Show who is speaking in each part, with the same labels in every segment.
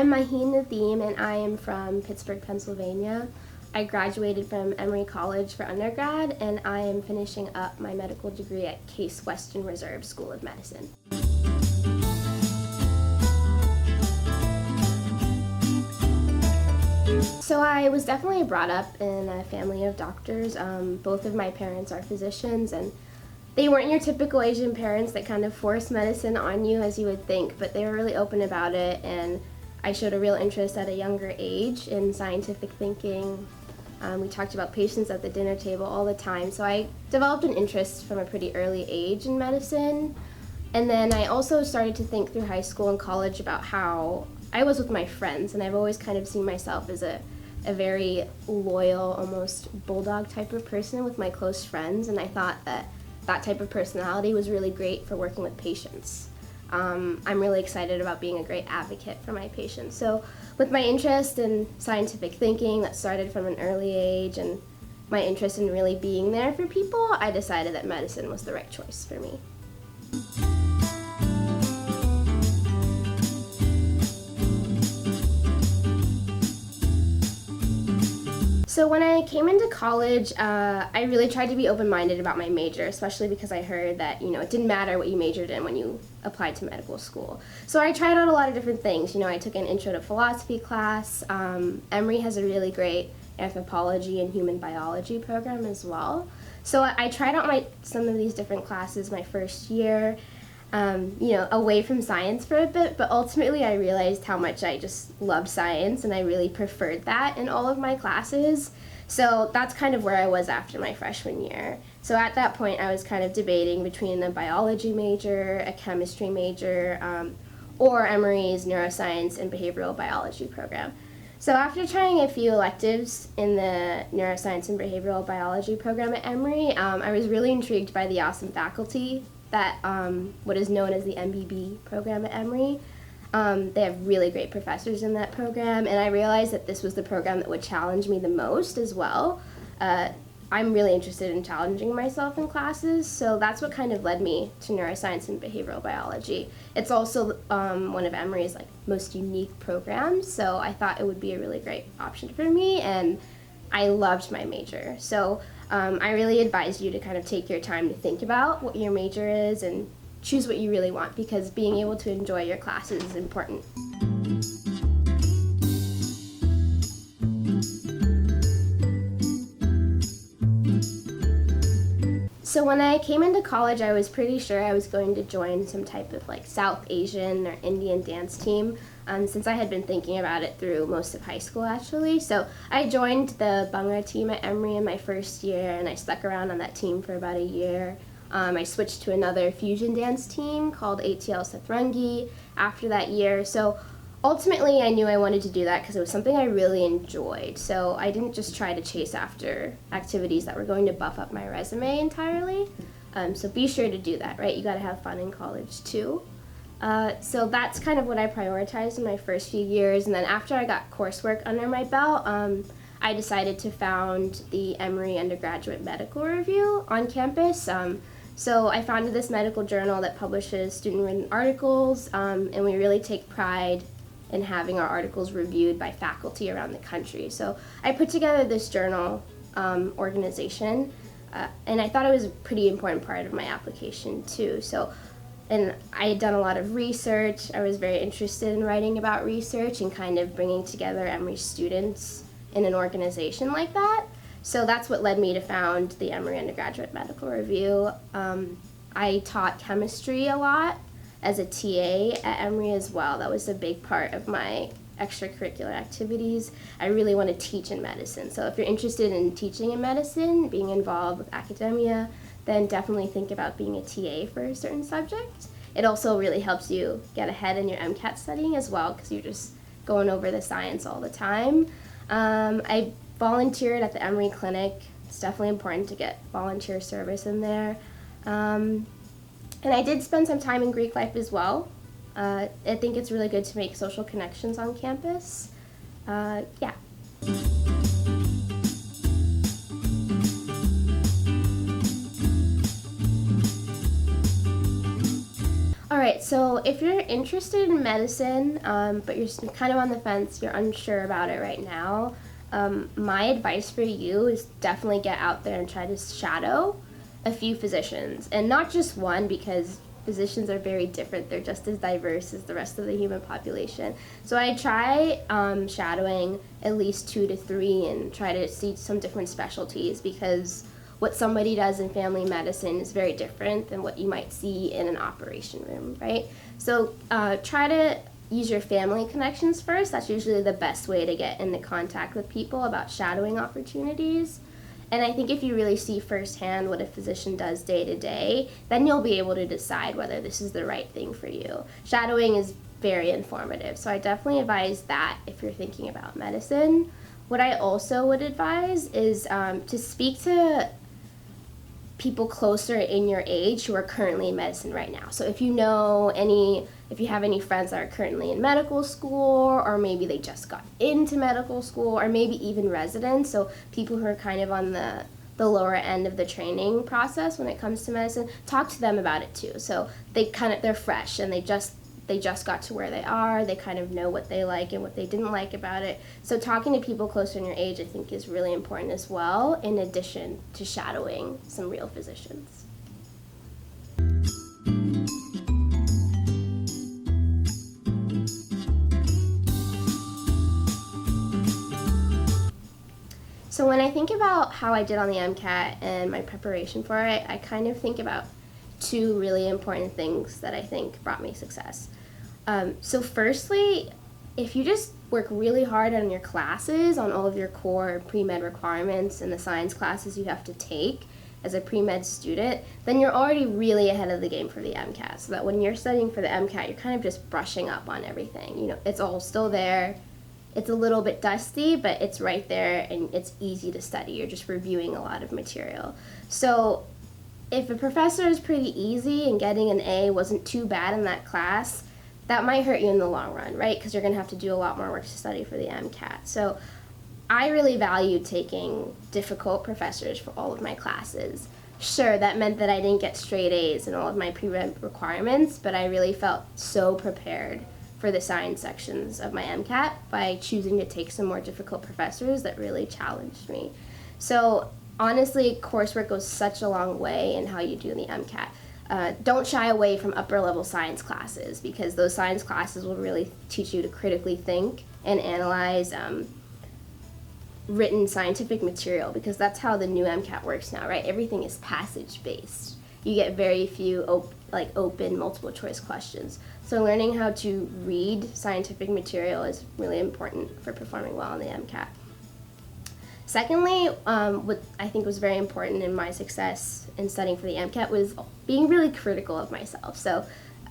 Speaker 1: I'm Maheen Nadeem, and I am from Pittsburgh, Pennsylvania. I graduated from Emory College for undergrad, and I am finishing up my medical degree at Case Western Reserve School of Medicine. So I was definitely brought up in a family of doctors. Both of my parents are physicians, and they weren't your typical Asian parents that kind of force medicine on you as you would think, but they were really open about it, and I showed a real interest at a younger age in scientific thinking. We talked about patients at the dinner table all the time, so I developed an interest from a pretty early age in medicine. And then I also started to think through high school and college about how I was with my friends, and I've always kind of seen myself as a very loyal, almost bulldog type of person with my close friends, and I thought that type of personality was really great for working with patients. I'm really excited about being a great advocate for my patients. So with my interest in scientific thinking that started from an early age and my interest in really being there for people, I decided that medicine was the right choice for me. So when I came into college, I really tried to be open-minded about my major, especially because I heard that, it didn't matter what you majored in when you applied to medical school. So I tried out a lot of different things. I took an intro to philosophy class. Emory has a really great anthropology and human biology program as well. So I tried out some of these different classes my first year, away from science for a bit, but ultimately I realized how much I just loved science and I really preferred that in all of my classes. So that's kind of where I was after my freshman year. So at that point I was kind of debating between a biology major, a chemistry major, or Emory's neuroscience and behavioral biology program. So after trying a few electives in the neuroscience and behavioral biology program at Emory, I was really intrigued by the awesome faculty that what is known as the MBB program at Emory. They have really great professors in that program, and I realized that this was the program that would challenge me the most as well. I'm really interested in challenging myself in classes, so that's what kind of led me to neuroscience and behavioral biology. It's also one of Emory's most unique programs, so I thought it would be a really great option for me, and I loved my major. So I really advise you to kind of take your time to think about what your major is and choose what you really want, because being able to enjoy your classes is important. So when I came into college, I was pretty sure I was going to join some type of South Asian or Indian dance team, since I had been thinking about it through most of high school actually. So I joined the Bhangra team at Emory in my first year, and I stuck around on that team for about a year. I switched to another fusion dance team called ATL Satrangi after that year. So ultimately I knew I wanted to do that because it was something I really enjoyed. So I didn't just try to chase after activities that were going to buff up my resume entirely. So be sure to do that, right? You gotta have fun in college too. So that's kind of what I prioritized in my first few years, and then after I got coursework under my belt, I decided to found the Emory Undergraduate Medical Review on campus. So I founded this medical journal that publishes student-written articles, and we really take pride in having our articles reviewed by faculty around the country. So I put together this journal organization, and I thought it was a pretty important part of my application too. And I had done a lot of research. I was very interested in writing about research and kind of bringing together Emory students in an organization like that. So that's what led me to found the Emory Undergraduate Medical Review. I taught chemistry a lot as a TA at Emory as well. That was a big part of my extracurricular activities. I really want to teach in medicine. So if you're interested in teaching in medicine, being involved with academia, then definitely think about being a TA for a certain subject. It also really helps you get ahead in your MCAT studying as well, because you're just going over the science all the time. I volunteered at the Emory Clinic. It's definitely important to get volunteer service in there. And I did spend some time in Greek life as well. I think it's really good to make social connections on campus. Yeah. All right, so if you're interested in medicine, but you're kind of on the fence, you're unsure about it right now, my advice for you is definitely get out there and try to shadow a few physicians. And not just one, because physicians are very different. They're just as diverse as the rest of the human population. So I try shadowing at least 2 to 3 and try to see some different specialties, because what somebody does in family medicine is very different than what you might see in an operation room, right? So try to use your family connections first. That's usually the best way to get into contact with people about shadowing opportunities. And I think if you really see firsthand what a physician does day to day, then you'll be able to decide whether this is the right thing for you. Shadowing is very informative, so I definitely advise that if you're thinking about medicine. What I also would advise is to speak to people closer in your age who are currently in medicine right now. So if you have any friends that are currently in medical school, or maybe they just got into medical school, or maybe even residents, so people who are kind of on the lower end of the training process when it comes to medicine, talk to them about it too. So they're fresh and they just got to where they are. They kind of know what they like and what they didn't like about it. So talking to people closer in your age, I think, is really important as well, in addition to shadowing some real physicians. So when I think about how I did on the MCAT and my preparation for it, I kind of think about 2 really important things that I think brought me success. So firstly, if you just work really hard on your classes, on all of your core pre-med requirements and the science classes you have to take as a pre-med student, then you're already really ahead of the game for the MCAT. So that when you're studying for the MCAT, you're kind of just brushing up on everything. You know, it's all still there. It's a little bit dusty, but it's right there and it's easy to study. You're just reviewing a lot of material. So if a professor is pretty easy and getting an A wasn't too bad in that class, that might hurt you in the long run, right? Because you're going to have to do a lot more work to study for the MCAT. So I really valued taking difficult professors for all of my classes. Sure, that meant that I didn't get straight A's in all of my pre-med requirements, but I really felt so prepared for the science sections of my MCAT by choosing to take some more difficult professors that really challenged me. So honestly, coursework goes such a long way in how you do the MCAT. Don't shy away from upper level science classes, because those science classes will really teach you to critically think and analyze written scientific material, because that's how the new MCAT works now, right? Everything is passage based. You get very few open multiple choice questions. So learning how to read scientific material is really important for performing well on the MCAT. Secondly, what I think was very important in my success in studying for the MCAT was being really critical of myself. So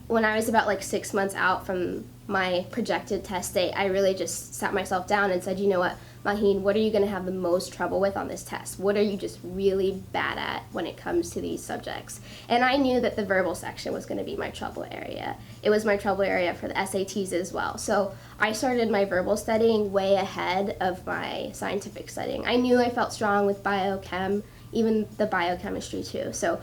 Speaker 1: when I was about 6 months out from my projected test date, I really just sat myself down and said, you know what, Maheen, what are you going to have the most trouble with on this test? What are you just really bad at when it comes to these subjects? And I knew that the verbal section was going to be my trouble area. It was my trouble area for the SATs as well. So I started my verbal studying way ahead of my scientific studying. I knew I felt strong with biochem, even the biochemistry too. So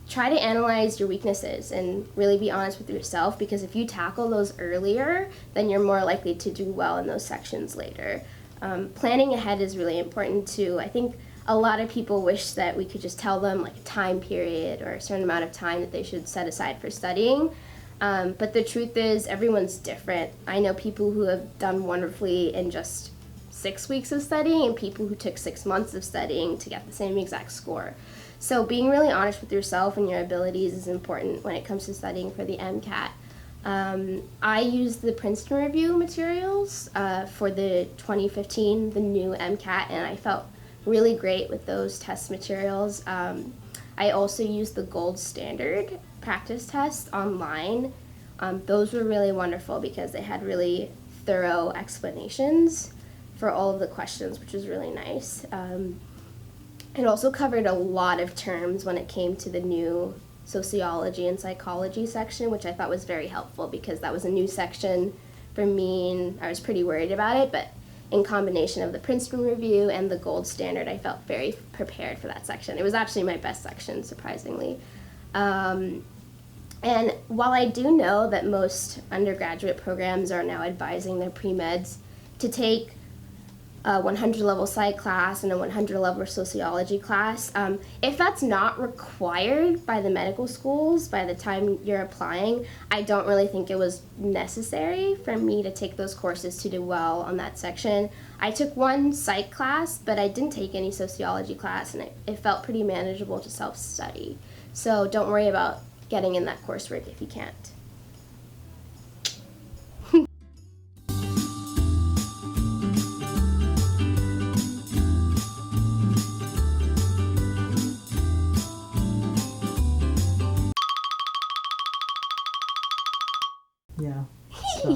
Speaker 1: try to analyze your weaknesses and really be honest with yourself, because if you tackle those earlier, then you're more likely to do well in those sections later. Planning ahead is really important too. I think a lot of people wish that we could just tell them a time period or a certain amount of time that they should set aside for studying. But the truth is, everyone's different. I know people who have done wonderfully in just 6 weeks of studying and people who took 6 months of studying to get the same exact score. So being really honest with yourself and your abilities is important when it comes to studying for the MCAT. I used the Princeton Review materials for the 2015, the new MCAT, and I felt really great with those test materials. I also used the gold standard practice tests online. Those were really wonderful because they had really thorough explanations for all of the questions, which was really nice. It also covered a lot of terms when it came to the new sociology and psychology section, which I thought was very helpful because that was a new section for me and I was pretty worried about it, but in combination of the Princeton Review and the gold standard, I felt very prepared for that section. It was actually my best section, surprisingly. And while I do know that most undergraduate programs are now advising their pre-meds to take a 100 level psych class and a 100 level sociology class, if that's not required by the medical schools by the time you're applying, I don't really think it was necessary for me to take those courses to do well on that section. I took one psych class, but I didn't take any sociology class, and it felt pretty manageable to self-study. So don't worry about getting in that coursework if you can't.
Speaker 2: Yeah. So,